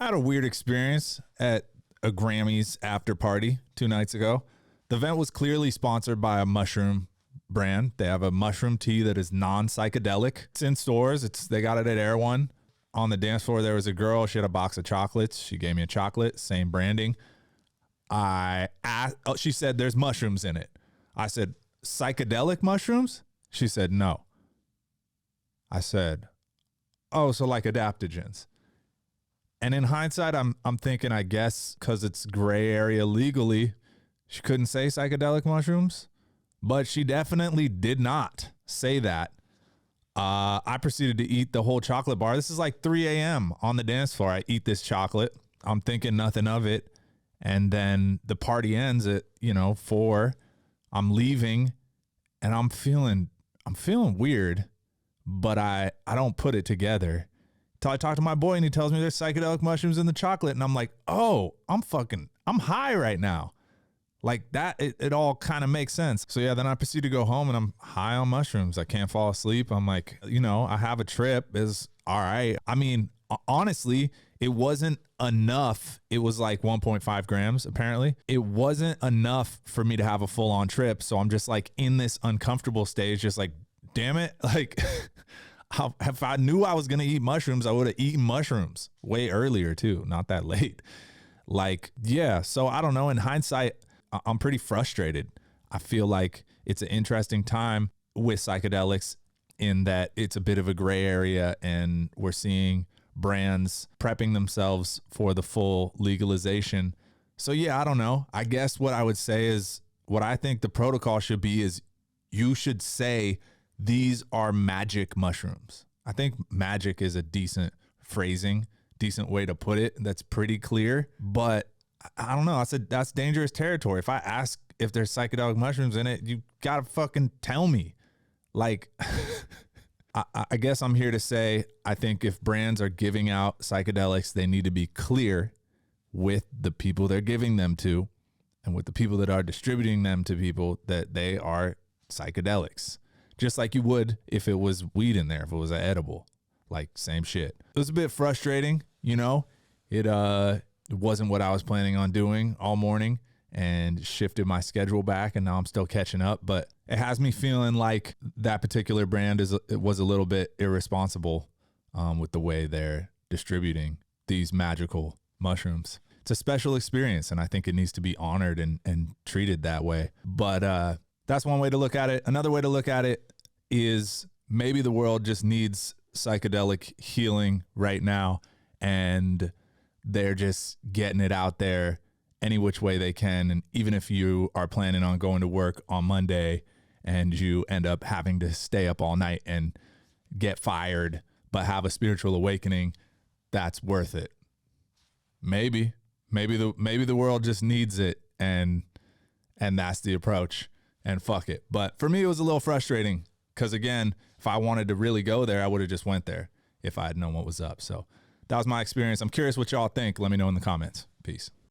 I had a weird experience at a Grammys after party 2 nights ago. The event was clearly sponsored by a mushroom brand. They have a mushroom tea that is non-psychedelic. It's in stores. They got it at Air One. On the dance floor, there was a girl. She had a box of chocolates. She gave me a chocolate, same branding. She said, there's mushrooms in it. I said, psychedelic mushrooms? She said, no. I said, oh, so like adaptogens. And in hindsight, I'm thinking, I guess, because it's gray area legally, she couldn't say psychedelic mushrooms, but she definitely did not say that. I proceeded to eat the whole chocolate bar. This is like 3 a.m. on the dance floor. I eat this chocolate. I'm thinking nothing of it. And then the party ends at, 4. I'm leaving and I'm feeling weird, but I don't put it together. Till I talk to my boy and he tells me there's psychedelic mushrooms in the chocolate. And I'm like, oh, I'm high right now. Like that, it all kind of makes sense. So yeah, then I proceed to go home and I'm high on mushrooms. I can't fall asleep. I'm like, I have a trip is all right. I mean, honestly, it wasn't enough. It was like 1.5 grams, apparently. It wasn't enough for me to have a full on trip. So I'm just like in this uncomfortable stage, just like, damn it. Like if I knew I was going to eat mushrooms, I would have eaten mushrooms way earlier too. Not that late. Like, yeah. So I don't know. In hindsight, I'm pretty frustrated. I feel like it's an interesting time with psychedelics in that it's a bit of a gray area and we're seeing brands prepping themselves for the full legalization. So yeah, I don't know. I guess what I would say is what I think the protocol should be is you should say these are magic mushrooms. I think magic is a decent phrasing, decent way to put it. That's pretty clear, but I don't know. That's dangerous territory. If I ask if there's psychedelic mushrooms in it, you gotta fucking tell me. Like, I guess I'm here to say, I think if brands are giving out psychedelics, they need to be clear with the people they're giving them to and with the people that are distributing them to people that they are psychedelics. Just like you would if it was weed in there, if it was an edible, like same shit. It was a bit frustrating, It wasn't what I was planning on doing all morning and shifted my schedule back, and now I'm still catching up. But it has me feeling like that particular brand was a little bit irresponsible with the way they're distributing these magical mushrooms. It's a special experience, and I think it needs to be honored and treated that way. But that's one way to look at it. Another way to look at it is maybe the world just needs psychedelic healing right now, and they're just getting it out there any which way they can. And even if you are planning on going to work on Monday and you end up having to stay up all night and get fired, but have a spiritual awakening, that's worth it. Maybe the world just needs it. And that's the approach, and fuck it. But for me, it was a little frustrating because again, if I wanted to really go there, I would have just went there if I had known what was up. So that was my experience. I'm curious what y'all think. Let me know in the comments. Peace.